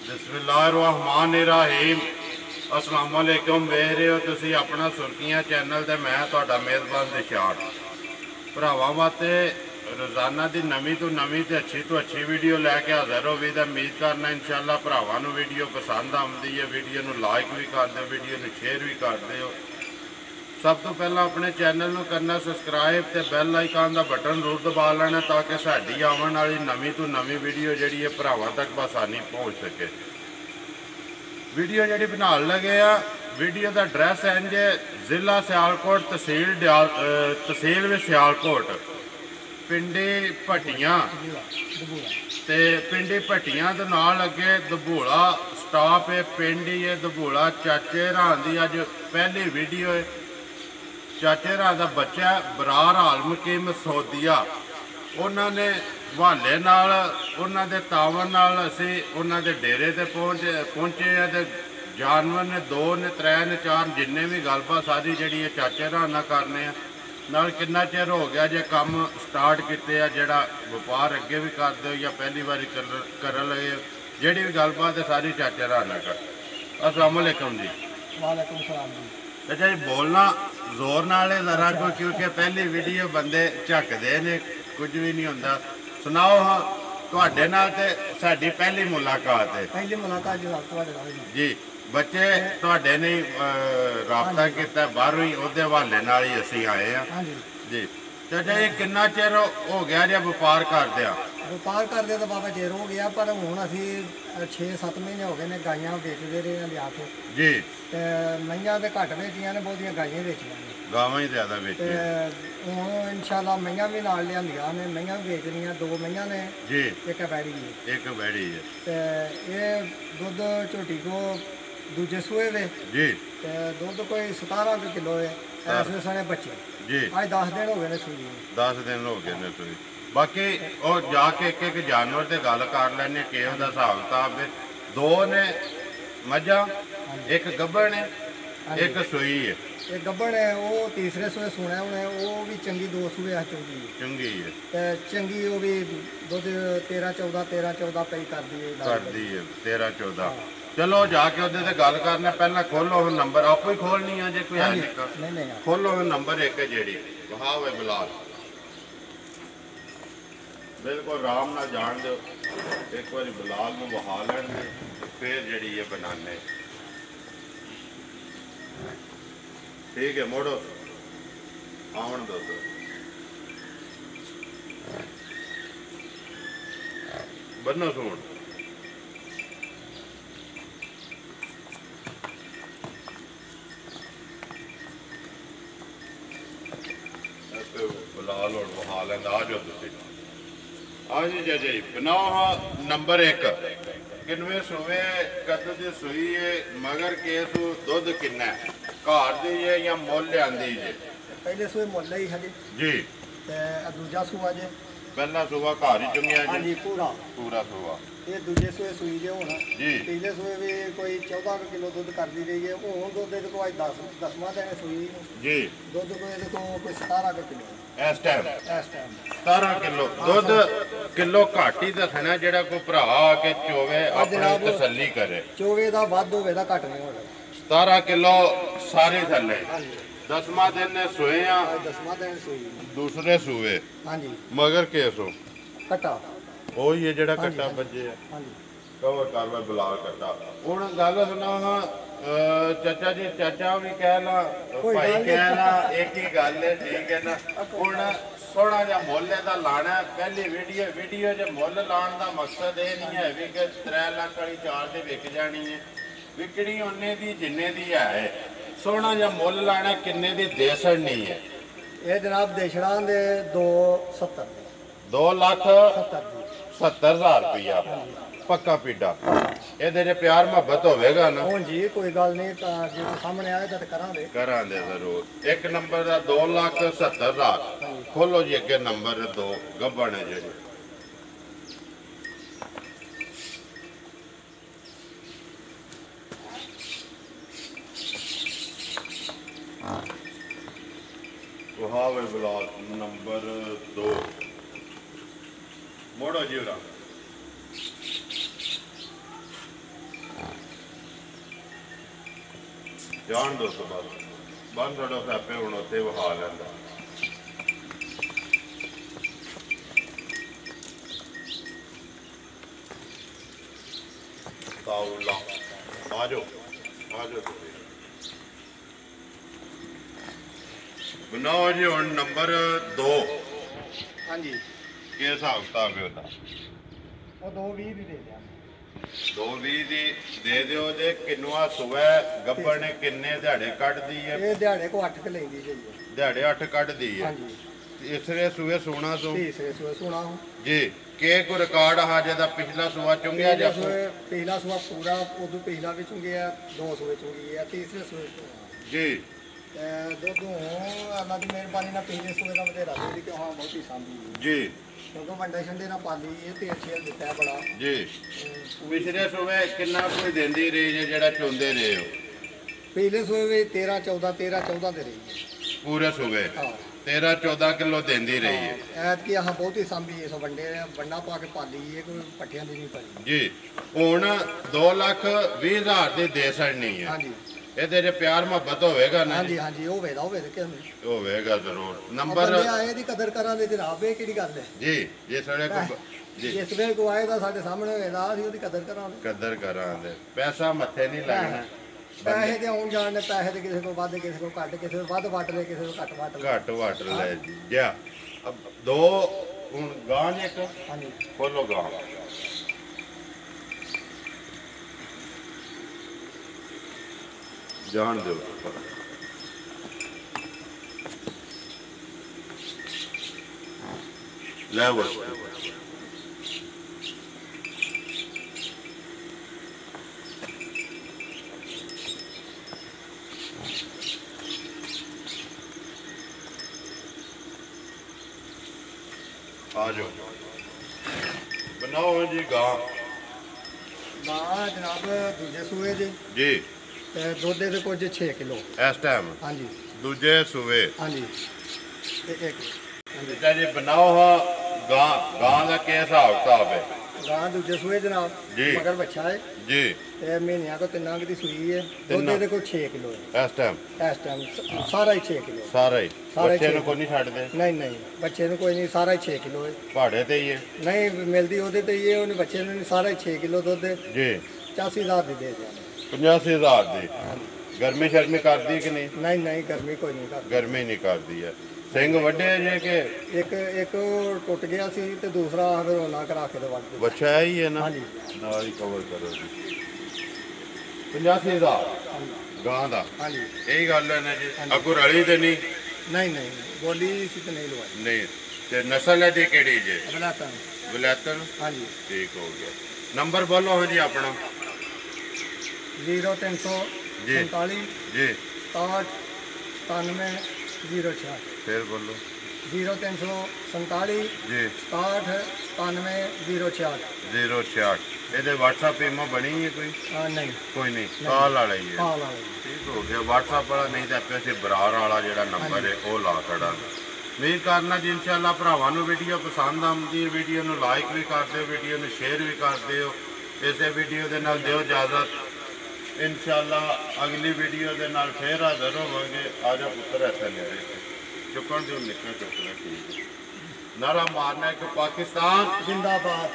बिस्मिल्लाहिर्रहमानिर्रहीम। अस्सलाम वालेकुम। वेख रहे हो तुसी अपना सुर्खियां चैनल ते मैं तुहाडा मेज़बान दिशान। भरावां वास्ते रोज़ाना की नवीं तो अच्छी वीडियो लैके हाज़र होवी ते उम्मीद करना इंशाअल्लाह भरावां नूं वीडियो पसंद आउंदी है। वीडियो नूं लाइक भी कर दो, वीडियो नूं शेयर भी कर दो। सब तो पहला अपने चैनल में करना सबसक्राइब तो बैल आइकन का बटन जरूर दबा लेना ताकि साड़ी आने वाली नवीं तो नवीं वीडियो जी है भरावां तक बसानी पहुँच सके। वीडियो जी बना लगे आ, वीडियो का एड्रैस इंज जिला सियालकोट तहसील भी सियालकोट, पिंडी भट्टियां ते पिंडी भट्टियां दे नाल अगे दबूला स्टाप है। पिंडी है दबूला। चाचे हरान की अज पहली वीडियो है। चाचे हरान का बच्चा बरार आलम की मसौदिया उन्होंने हवाले नाल उन्होंने तावन नाल असी उन्होंने डेरे ते पहुँचे हैं तो जानवर ने 2 ने 3 ने 4 जिन्ने भी गलबात सारी जी चाचे हरान नाल करने नाल कितना चिर हो गया जे काम स्टार्ट किते आ, जड़ा व्यापार अगे भी करते हो या पहली बार कर लगे जी भी गलबात है सारी चाचे हरान नाल कर। अस्सलाम वालेकुम जी। वालेकुम सलाम जी। अच्छा जी, बोलना जोर नाल है जरा को क्योंकि पहली वीडियो बंदे झकदे ने कुछ भी नहीं होंदा। सुनाओ हाँ तुहाडे नाल ते साडी पहली मुलाकात है। पहली मुलाकात जी बच्चे तुहाडे ने राबता किया बाहरों ही उहदे हवाले नाल ही असीं आए हैं जी। चाचा ये कितना चिर हो गया जे व्यापार करदे? व्यापार करते तो बाबा चेर हो गया पर हुण असी 6-7 महीने हो गए ने गाइयां बेचते रहे हैं लिया के जी। ते मईयां ते घट बेचियां ने, बहुतियां गाइयां बेचियां ने, गावां ही ज्यादा बेचियां। हुण इंशाअल्लाह मईयां भी नाल लियांदियां ने, मईयां भी बेचनियां। 2 मईयां ने जी, एक बैड़ी है। एक बैड़ी है ते ये दुध झोटी को दूजे सूए वे जी ते दुध कोई 17 किलो है इस समय बच्चे जी। आज 10 दिन हो गए ने सूई। 10 दिन हो गए ने सूई। बाकी और जाके एक जानवर से गल कर लैने किहो दा हिसाब किताब है। 2 ने मझा, एक गब्बड़ ने, एक सूई है। एक गब्बड़ है वो तीसरे सूए सुना उन्हें, वो भी चंगी 2 सूए चंगी है ते चंगी वो भी दुध 13-14 पई कर दी है 13-14। चलो जाके उहदे ते गल करने पहला खोलो नंबर आपो ही खोलनी है जे कोई है नहीं खोलो नंबर एक जेड़ी वहाव है बिलाल बिल्कुल आराम ना जान दो। एक बार बिलाल में वहा लैन फिर जी है बनाने ठीक है। मोड़ो आवन दो बनो सूण बिलाल और वहा लैंदा आ जाओ तुसी आज जी बनाओ हाँ नंबर 1 किनवे सूए कद की सूई है मगर केस दुध किन्ना घर दी है या मुल लियांदी जे? पहले सूए मुल ही है जी ते दूजा सूआ जे पहला सूआ घर ही चुंगिया जी पूरा सूआ ये दूजे सूए सूई जे हुण जी। पहले सूए भी कोई 14 किलो दुध कर दी रही है। हुण दुध दे को आज 10वां दिन सूई जी। दुध कोई 17 किलो इस टाइम 17 किलो दुध किलो घट ही दसना जेड़ा कोई भरा आके चोवे अपनी तसल्ली करे। चोवे दा वध होवे दा घट नहीं होगा। 17 किलो सारे थले 10वां दिन सोए आ 10वां दिन सूई दूसरे सूए हाँ जी मगर केसो कट्टा वही है जेड़ा कट्टा बजे हाँ जी कवर कर बिलाल कट्टा। हुण गल सुना हाँ चाचा जी चाचा भी कह ला भाई कह ला एक ही गल है ठीक है ना। हुण थोड़ा जा मुल दा लाना पहली वीडियो जो मुल लाने का मकसद ये नहीं है भी कि 3 लाख वाली 4 से विक जानी है। विकनी उन्ने दी जिन्ने दी है। सोना जा मुल लाना किन्ने दी दे छड़नी है? ये जनाब देशड़ा दे 270 2,70,000 रुपया पक्का पीडा। ये प्यार मोहब्बत होगा ना? हाँ जी कोई गल नहीं जो सामने आए तो करा दे जरूर। एक नंबर का 2,70,000 खोलो जी अगे नंबर 2 गब्बड़ है जी वहावे ब्लॉक नंबर 2 मोड़ो जी उरा ਜਾਣ ਦੋ ਤੋਂ ਬਾਅਦ ਬੰਨ ਛੱਡੋ ਆਪੇ ਹੁਣ ਉੱਥੇ ਵਹਾ ਲੈਂਦਾ। ਤਾਉਲਾ ਆਜੋ ਆਜੋ ਬਣਾਓ ਜੀ। ਹੁਣ ਨੰਬਰ 2 ਹਾਂਜੀ ਕੀ ਹਿਸਾਬ ਕਿਤਾਬ ਹੈ ਉਹਦਾ? ਉਹ 220 ਦੀ ਦੇ ਦਿਆ। 220 ਦੀ ਦੇ ਦਿਓ ਜੇ। ਕਿੰਨਵਾ ਸੁਬਹ ਗੱਬਰ ਨੇ ਕਿੰਨੇ ਦਿਹਾੜੇ ਕੱਢਦੀ ਹੈ? ਇਹ ਦਿਹਾੜੇ ਕੋ 8 ਕ ਲੈਂਦੀ ਜੀ। ਦਿਹਾੜੇ 8 ਕੱਢਦੀ ਹੈ। ਹਾਂਜੀ ਇਸਰੇ ਸੂਏ ਸੋਣਾ ਸੋ ਤੀਸਰੇ ਸੂਏ ਸੁਣਾ ਹੂੰ ਜੀ। ਕੇ ਕੋ ਰਿਕਾਰਡ ਆ ਜਿਹਦਾ ਪਿਛਲਾ ਸੁਆ ਚੁੰਗਿਆ ਜਾਂ ਪਹਿਲਾ ਸੁਆ ਪੂਰਾ ਉਦੋਂ ਪਹਿਲਾ ਵੀ ਚੁੰਗਿਆ 2 ਸੂਏ ਚੁੰਗੀ ਆ ਤੀਸਰੇ ਸੂਏ ਜੀ। ਦੁੱਧੋਂ ਅੱਲਾ ਦੀ ਮਿਹਰਬਾਨੀ ਨਾਲ ਪਹਿਲੇ ਸੂਏ ਦਾ ਵਧੇਰਾ ਦੇ ਕਿ ਹਾਂ ਬਹੁਤੀ ਸਾਂਭੀ ਜੀ। ਕਿਉਂਕਿ ਵੰਡੇ ਛੰਡੇ ਨਾਲ ਪਾਲੀ ਇਹ ਤੇਲ ਛੇਲ ਦਿੱਤਾ ਹੈ ਬੜਾ ਜੀ। ਪਿਛਲੇ ਸੂਏ ਕਿੰਨਾ ਕੋਈ ਦਿੰਦੀ ਰਹੀ ਜੇ ਜਿਹੜਾ ਚੁੰਦੇ ਰਹੇ ਹੋ? ਪਹਿਲੇ ਸੂਏ ਵੀ 13 14 13 14 ਦੇ ਰਹੀ ਪੂਰੇ ਸੂਏ ਹਾਂ 13 14 ਕਿਲੋ ਦਿੰਦੀ ਰਹੀ ਹੈ ਐਤ ਕੀ ਆਹ ਬਹੁਤੀ ਸਾਂਭੀ ਇਸ ਵੰਡੇ ਵੰਡਾ ਪਾ ਕੇ ਪਾਲੀ ਇਹ ਕੋਈ ਪੱਠਿਆਂ ਦੀ ਨਹੀਂ ਪਈ ਜੀ। ਹੁਣ 2,20,000 ਦੀ ਦੇ ਛੜਨੀ ਹੈ। ਹਾਂਜੀ ਇਹਦੇ ਜੇ ਪਿਆਰ ਮੁਹੱਬਤ ਹੋਵੇਗਾ ਨਾ? ਹਾਂਜੀ ਹਾਂਜੀ ਉਹ ਵੇਦਾ ਹੋਵੇ ਤੇ ਕਿਉਂ ਨਹੀਂ ਹੋਵੇਗਾ ਜ਼ਰੂਰ। ਨੰਬਰ ਆਏ ਦੀ ਕਦਰ ਕਰਾਂਗੇ ਜਨਾਬ ਇਹ ਕਿਹੜੀ ਗੱਲ ਹੈ ਜੀ। ਜੇ ਸਾਡੇ ਕੋ ਜੀ ਜਿਸ ਵੇਲੇ ਕੋ ਆਏਗਾ ਸਾਡੇ ਸਾਹਮਣੇ ਹੋਏਗਾ ਅਸੀਂ ਉਹਦੀ ਕਦਰ ਕਰਾਂਗੇ। ਕਦਰ ਕਰਾਂਗੇ। ਪੈਸਾ ਮੱਥੇ ਨਹੀਂ ਲੱਗਣਾ। ਪੈਸੇ ਤੇ ਆਉਣ ਜਾਣ ਦੇ ਪੈਸੇ ਤੇ ਕਿਸੇ ਕੋ ਵੱਧ ਕਿਸੇ ਕੋ ਘੱਟ ਕਿਸੇ ਕੋ ਵੱਧ ਵੱਟ ਲੈ ਕਿਸੇ ਕੋ ਘੱਟ ਵੱਟ ਲੈ ਘੱਟ ਵੱਟ ਲੈ ਜਾ। ਅਬ 2 ਹੁਣ ਗਾਂ ਨੇ ਇੱਕ ਹਾਂਜੀ ਖੋਲੋ ਗਾਂ। ਜਾਣ ਦਿਓ। ਲੈ ਵੜ ਆ ਜਾਓ। ਬਣਾਓ ਜੀ ਗਾਂ। ਗਾਂ ਜਨਾਬ ਦੂਜੇ ਸੂਏ ਜੀ ਜੀ। ਤੇ ਦੁੱਧ ਦੇ ਕੁਝ 6 ਕਿਲੋ ਇਸ ਟਾਈਮ ਹਾਂਜੀ ਦੂਜੇ ਸੂਏ ਹਾਂਜੀ ਤੇ ਇੱਕ ਬੇਟਾ ਜੀ ਬਣਾਓ ਗਾਂ। ਗਾਂ ਦਾ ਕੀ ਹਿਸਾਬ ਕਿਤਾਬ ਹੈ? ਗਾਂ ਦੂਜੇ ਸੂਏ ਜਨਾਬ ਜੀ। ਮਗਰ ਬੱਚਾ ਹੈ ਜੀ। ਤੇ ਮਹੀਨਿਆਂ ਕੋ ਤਿੰਨਾਂ ਕੁ ਦੀ ਸੂਈ ਹੈ ਦੁੱਧ ਦੇ ਕੋਲ 6 ਕਿਲੋ ਹੈ ਇਸ ਟਾਈਮ ਇਸ ਟਾਈਮ ਸਾਰਾ ਹੀ 6 ਕਿਲੋ ਸਾਰਾ ਹੀ ਸਾਰਾ ਹੀ ਬੱਚੇ ਨੂੰ ਛੇ। ਕੋਈ ਨਹੀਂ ਛੱਡਦੇ? ਨਹੀਂ ਨਹੀਂ ਬੱਚੇ ਨੂੰ ਕੋਈ ਨਹੀਂ ਸਾਰਾ ਹੀ 6 ਕਿਲੋ ਹੈ ਪਹਾੜੇ ਤੇ ਹੀ ਹੈ ਨਹੀਂ ਮਿਲਦੀ ਉਹਦੇ ਤੇ ਹੀ ਹੈ ਉਹਨੇ ਬੱਚੇ ਨੂੰ ਨਹੀਂ ਸਾਰਾ ਹੀ 6 ਕਿਲੋ ਦੁੱਧ ਹੈ ਜੀ। 85,000 ਦੀ ਦੇ ਦਿਆਂਗੇ 85,000 ਦੀ। ਗਰਮੀ ਸ਼ਰਮੀ ਕਰਦੀ ਕਿ ਨਹੀਂ? ਨਹੀਂ ਨਹੀਂ ਗਰਮੀ ਕੋਈ ਨਹੀਂ ਕਰਦੀ ਗਰਮੀ ਨਹੀਂ ਕਰਦੀ ਹੈ। ਸਿੰਘ ਵੱਡੇ ਜੇ ਕਿ ਇੱਕ ਉਹ ਟੁੱਟ ਗਿਆ ਸੀ ਤੇ ਦੂਸਰਾ ਫਿਰ ਉਹਨਾਂ ਕਰਾ ਕੇ ਤੇ ਵੱਢ ਦਿੱਤਾ ਬੱਚਾ ਹੈ ਹੀ ਹੈ ਨਾ? ਹਾਂਜੀ ਨਾਲ ਹੀ ਕਵਰ ਕਰੋ ਜੀ। 85,000 ਗਾਂ ਦਾ। ਹਾਂਜੀ ਇਹੀ ਗੱਲ ਹੈ ਨਾ ਜੀ। ਅੱਗੋਂ ਰਲੀ ਤੇ ਨਹੀਂ? ਨਹੀਂ ਨਹੀਂ ਬੋਲੀ ਸੀ ਤੇ ਨਹੀਂ ਲਵਾਈ ਨਹੀਂ। ਤੇ ਨਸਲ ਹੈ ਦੀ ਕਿਹੜੀ ਜੇ? ਅਗਲਾ ਤਾਂ ਵਿਲਾਇਤਨ? ਹਾਂਜੀ ਠੀਕ ਹੋ ਗਿਆ। ਨੰਬਰ ਬੋਲੋ ਹਾਂ ਜੀ ਆਪਣਾ। 0347 ਜੀ। 47 ਜੀ 67 97 06 ਫਿਰ ਬੋਲੋ। 0347 ਜੀ 67 97 06 066। ਇਹਦੇ WhatsApp ਈਮੋ ਬਣੀ ਹੈ ਕੋਈ? ਨਹੀਂ ਕੋਈ ਨਹੀਂ। ਕਾਲ ਵਾਲਾ ਹੀ ਹੈ। ਹਾਲ ਵਾਲੇ ਠੀਕ ਹੋ ਗਿਆ। WhatsApp ਵਾਲਾ ਨਹੀਂ ਤਾਂ ਆਪੇ ਅਸੀਂ ਬਰਾਰ ਵਾਲਾ ਜਿਹੜਾ ਨੰਬਰ ਹੈ ਉਹ ਲਾ ਛੱਡਾਂਗੇ। ਉਮੀਦ ਕਰਨਾ ਜੀ ਇਨਸ਼ਾਅੱਲਾ ਭਰਾਵਾਂ ਨੂੰ ਵੀਡੀਓ ਪਸੰਦ ਆਉਂਦੀ ਹੈ। ਵੀਡੀਓ ਨੂੰ ਲਾਈਕ ਵੀ ਕਰ ਦਿਓ, ਵੀਡੀਓ ਨੂੰ ਸ਼ੇਅਰ ਵੀ ਕਰ ਦਿਓ। ਇਸੇ ਵੀਡੀਓ ਦੇ ਨਾਲ ਦਿਓ ਇਜਾਜ਼ਤ। ਇਨਸ਼ਾਅੱਲਾ ਅਗਲੀ ਵੀਡੀਓ ਦੇ ਨਾਲ ਫੇਰ ਹਾਜ਼ਰ ਹੋਵਾਂਗੇ। ਆ ਜਾ ਪੁੱਤਰ ਐਸਾ ਲੈ ਚੁੱਕਣ ਦਿਓ ਨਿਕਲ ਚੁੱਕਣਾ। ਠੀਕ ਨਾਰਾ ਮਾਰਨਾ ਕਿ ਪਾਕਿਸਤਾਨ ਜ਼ਿੰਦਾਬਾਦ।